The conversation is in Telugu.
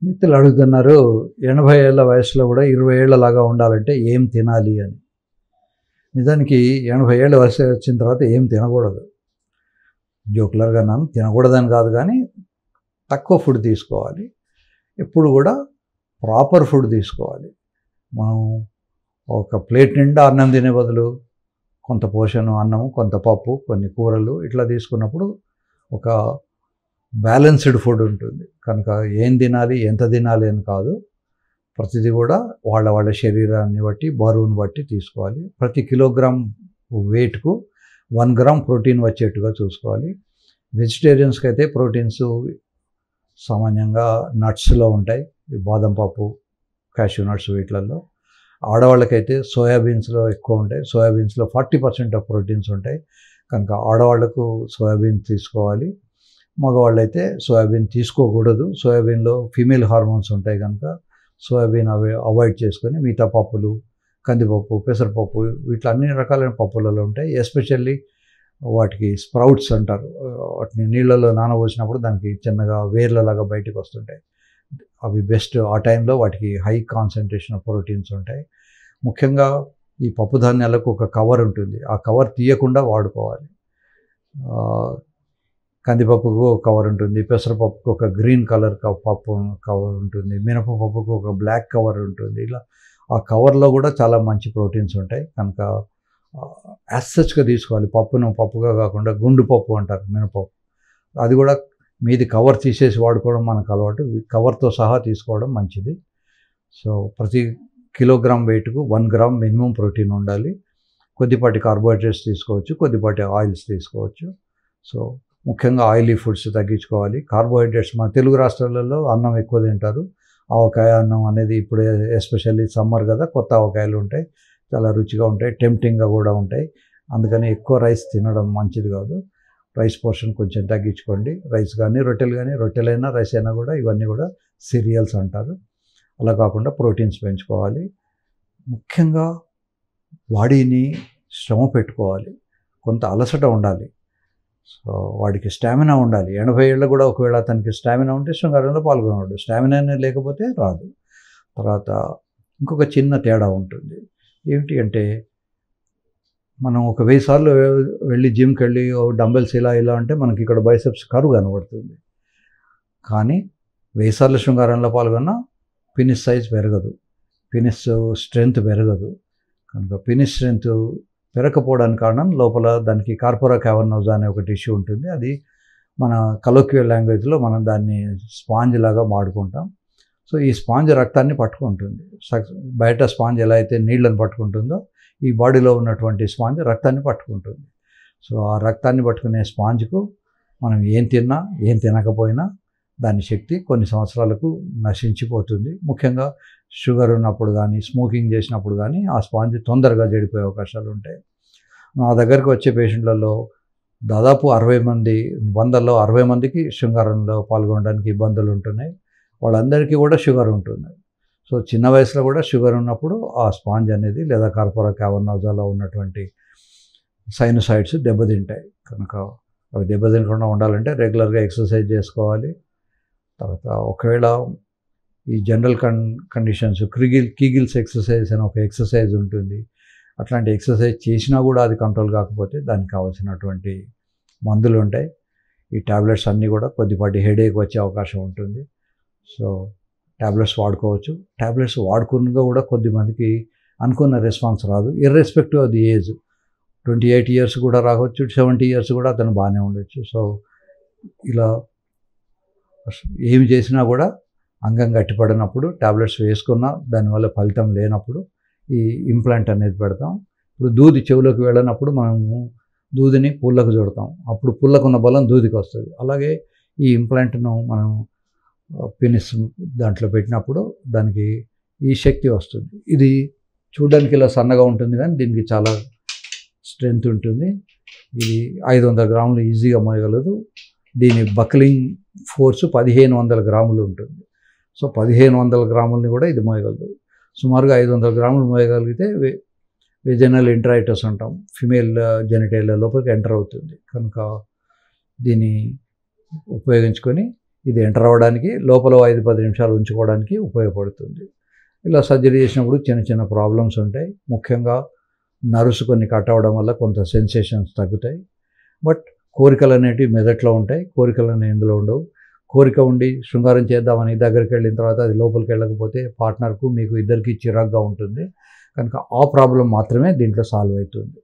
మిత్రులు అడుగుతున్నారు 80 ఏళ్ల వయసులో కూడా 20 ఏళ్లలాగా ఉండాలంటే ఏం తినాలి అని. నిజానికి 80 ఏళ్ల వయసు వచ్చిన తర్వాత ఏం తినకూడదు. జోకులర్గా అన్నాను, తినకూడదని కాదు, కానీ తక్కువ ఫుడ్ తీసుకోవాలి. ఎప్పుడు కూడా ప్రాపర్ ఫుడ్ తీసుకోవాలి. మనం ఒక ప్లేట్ నిండా అన్నం తినే బదులు కొంత పోషణ అన్నము, కొంత పప్పు, కొన్ని కూరలు ఇట్లా తీసుకున్నప్పుడు ఒక బ్యాలెన్స్డ్ ఫుడ్ ఉంటుంది. కనుక ఏం తినాలి, ఎంత తినాలి అని కాదు, ప్రతిదీ కూడా వాళ్ళ శరీరాన్ని బట్టి, బరువును బట్టి తీసుకోవాలి. ప్రతి కిలోగ్రామ్ వెయిట్కు 1 గ్రామ్ ప్రోటీన్ వచ్చేట్టుగా చూసుకోవాలి. వెజిటేరియన్స్కి అయితే ప్రోటీన్స్ సామాన్యంగా నట్స్లో ఉంటాయి, బాదం పప్పు, క్యాష్యూ నట్స్ వీటిలలో. ఆడవాళ్ళకైతే సోయాబీన్స్లో ఎక్కువ ఉంటాయి. సోయాబీన్స్లో 40% ఆఫ్ ప్రోటీన్స్ ఉంటాయి. కనుక ఆడవాళ్లకు సోయాబీన్ తీసుకోవాలి. మగవాళ్ళైతే సోయాబీన్ తీసుకోకూడదు. సోయాబీన్లో ఫీమేల్ హార్మోన్స్ ఉంటాయి కనుక సోయాబీన్ అవాయిడ్ చేసుకొని మిగతా పప్పులు, కందిపప్పు, పెసరపప్పు, వీటిలో అన్ని రకాలైన పప్పులలో ఉంటాయి. ఎస్పెషల్లీ వాటికి స్ప్రౌట్స్ అంటారు. వాటిని నీళ్ళలో నానబోసినప్పుడు దానికి చిన్నగా వేర్లలాగా బయటకు వస్తుంటాయి. అవి బెస్ట్. ఆ టైంలో వాటికి హై కాన్సన్ట్రేషన్ ఆఫ్ ప్రోటీన్స్ ఉంటాయి. ముఖ్యంగా ఈ పప్పు ధాన్యాలకు ఒక కవర్ ఉంటుంది. ఆ కవర్ తీయకుండా వాడుకోవాలి. కందిపప్పుకు ఒక కవర్ ఉంటుంది, పెసరపప్పుకు ఒక గ్రీన్ కలర్ పప్పు కవర్ ఉంటుంది, మినపపప్పుకు ఒక బ్లాక్ కవర్ ఉంటుంది. ఇలా ఆ కవర్లో కూడా చాలా మంచి ప్రోటీన్స్ ఉంటాయి. కనుక యాజ్ సచ్గా తీసుకోవాలి. పప్పును పప్పుగా కాకుండా గుండు పప్పు అంటారు, మినపప్పు. అది కూడా మీది కవర్ తీసేసి వాడుకోవడం మనకు అలవాటు. కవర్తో సహా తీసుకోవడం మంచిది. సో ప్రతి కిలోగ్రామ్ వెయిట్కు 1 గ్రామ్ మినిమం ప్రోటీన్ ఉండాలి. కొద్దిపాటి కార్బోహైడ్రేట్స్ తీసుకోవచ్చు, కొద్దిపాటి ఆయిల్స్ తీసుకోవచ్చు. సో ముఖ్యంగా ఆయిలీ ఫుడ్స్ తగ్గించుకోవాలి. కార్బోహైడ్రేట్స్ మన తెలుగు రాష్ట్రాలలో అన్నం ఎక్కువ తింటారు. ఆవకాయ అన్నం అనేది ఇప్పుడు ఎస్పెషల్లీ సమ్మర్ కదా, కొత్త ఆవకాయలు ఉంటాయి, చాలా రుచిగా ఉంటాయి, టెంప్టింగ్గా కూడా ఉంటాయి. అందుకని ఎక్కువ రైస్ తినడం మంచిది కాదు. రైస్ పోర్షన్ కొంచెం తగ్గించుకోండి. రైస్ కానీ రొట్టెలు కానీ, రొట్టెలైనా రైస్ అయినా కూడా ఇవన్నీ కూడా సీరియల్స్ అంటారు. అలా కాకుండా ప్రోటీన్స్ పెంచుకోవాలి. ముఖ్యంగా బాడీని శ్రమ పెట్టుకోవాలి. కొంత అలసట ఉండాలి. సో వాడికి స్టామినా ఉండాలి. 80 ఏళ్ళు కూడా ఒకవేళ అతనికి స్టామినా ఉంటే శృంగారంలో పాల్గొనడు. స్టామినానే లేకపోతే రాదు. తర్వాత ఇంకొక చిన్న తేడా ఉంటుంది. ఏమిటి అంటే, మనం ఒక 1000 సార్లు వెళ్ళి జిమ్కి వెళ్ళి డంబెల్స్ ఇలా అంటే మనకి ఇక్కడ బైసెప్స్ కర్వ్ కనబడుతుంది. కానీ 1000 సార్లు శృంగారంలో పాల్గొన్నా పినిస్ సైజ్ పెరగదు, పినిస్ స్ట్రెంగ్త్ పెరగదు. కనుక పినిస్ స్ట్రెంగ్త్ పెరగకపోవడానికి కారణం లోపల దానికి కార్పోరా క్యావర్నోజా అనే ఒక టిష్యూ ఉంటుంది. అది మన కలోక్వియల్ లాంగ్వేజ్లో మనం దాన్ని స్పాంజ్ లాగా వాడుకుంటాం. సో ఈ స్పాంజ్ రక్తాన్ని పట్టుకుంటుంది. బయట స్పాంజ్ ఎలా అయితే నీళ్ళని పట్టుకుంటుందో, ఈ బాడీలో ఉన్నటువంటి స్పాంజ్ రక్తాన్ని పట్టుకుంటుంది. సో ఆ రక్తాన్ని పట్టుకునే స్పాంజ్కు మనం ఏం తిన్నా ఏం తినకపోయినా దాని శక్తి కొన్ని సంవత్సరాలకు నశించిపోతుంది. ముఖ్యంగా షుగర్ ఉన్నప్పుడు కానీ, స్మోకింగ్ చేసినప్పుడు కానీ ఆ స్పాంజ్ తొందరగా చెడిపోయే అవకాశాలు ఉంటాయి. నా దగ్గరికి వచ్చే పేషెంట్లలో దాదాపు 60 మంది, 100లో 60 మందికి శృంగారంలో పాల్గొనడానికి ఇబ్బందులు ఉంటున్నాయి. వాళ్ళందరికీ కూడా షుగర్ ఉంటుంది. సో చిన్న వయసులో కూడా షుగర్ ఉన్నప్పుడు ఆ స్పాంజ్ అనేది లేదా కార్పోరా క్యావర్నోజాలో ఉన్నటువంటి సైనోసైడ్స్ దెబ్బతింటాయి. కనుక అవి దెబ్బతినకుండా ఉండాలంటే రెగ్యులర్గా ఎక్సర్సైజ్ చేసుకోవాలి. తర్వాత ఒకవేళ ఈ జనరల్ కండిషన్స్ కీగిల్స్ ఎక్సర్సైజ్ అని ఒక ఎక్సర్సైజ్ ఉంటుంది. అట్లాంటి ఎక్సర్సైజ్ చేసినా కూడా అది కంట్రోల్ కాకపోతే దానికి కావాల్సినటువంటి మందులు ఉంటాయి. ఈ ట్యాబ్లెట్స్ అన్నీ కూడా కొద్దిపాటి హెడేక్ వచ్చే అవకాశం ఉంటుంది. సో ట్యాబ్లెట్స్ వాడుకోవచ్చు. ట్యాబ్లెట్స్ వాడుకున్నగా కూడా కొద్దిమందికి అనుకున్న రెస్పాన్స్ రాదు, irrespective of the age. 28 years కూడా రావచ్చు, 70 ఇయర్స్ కూడా అతను బాగానే ఉండొచ్చు. సో ఇలా ఏమి చేసినా కూడా అంగం గట్టిపడినప్పుడు ట్యాబ్లెట్స్ వేసుకున్నా దానివల్ల ఫలితం లేనప్పుడు ఈ ఇంప్లాంట్ అనేది పెడతాం. ఇప్పుడు దూది చెవులోకి వెళ్ళినప్పుడు మనము దూదిని పుల్లకు చుడతాం, అప్పుడు పుల్లకున్న బలం దూదికి వస్తుంది. అలాగే ఈ ఇంప్లాంట్ను మనం పెనిస్ దాంట్లో పెట్టినప్పుడు దానికి ఈ శక్తి వస్తుంది. ఇది చూడడానికి ఇలా సన్నగా ఉంటుంది కానీ దీనికి చాలా స్ట్రెంగ్త్ ఉంటుంది. ఇది 500 గ్రాములు ఈజీగా మోయగలదు. దీని బక్లింగ్ ఫోర్సు 1500 గ్రాములు ఉంటుంది. సో 1500 గ్రాములని కూడా ఇది మోయగలదు. సుమారుగా 500 గ్రాములు మోయగలిగితే వెజైనల్ ఇంట్రైటస్ అంటాం, ఫిమేల్ జెనిటైల్ లోపలికి ఎంటర్ అవుతుంది. కనుక దీన్ని ఉపయోగించుకొని ఇది ఎంటర్ అవ్వడానికి, లోపల 5-10 నిమిషాలు ఉంచుకోవడానికి ఉపయోగపడుతుంది. ఇలా సర్జరీ చేసినప్పుడు చిన్న చిన్న ప్రాబ్లమ్స్ ఉంటాయి. ముఖ్యంగా నర్వ్స్ కొన్ని కట్ అవ్వడం వల్ల కొంత సెన్సేషన్స్ తగ్గుతాయి. బట్ కోరికలు అనేటివి మెదట్లో ఉంటాయి. కోరికలు అనేవి ఇందులో ఉండవు. కోరిక ఉండి శృంగారం చేద్దామని దగ్గరికి వెళ్ళిన తర్వాత అది లోపలికి వెళ్ళకపోతే పార్ట్నర్కు మీకు ఇద్దరికీ చిరాకుగా ఉంటుంది. కనుక ఆ ప్రాబ్లం మాత్రమే దీంట్లో సాల్వ్ అవుతుంది.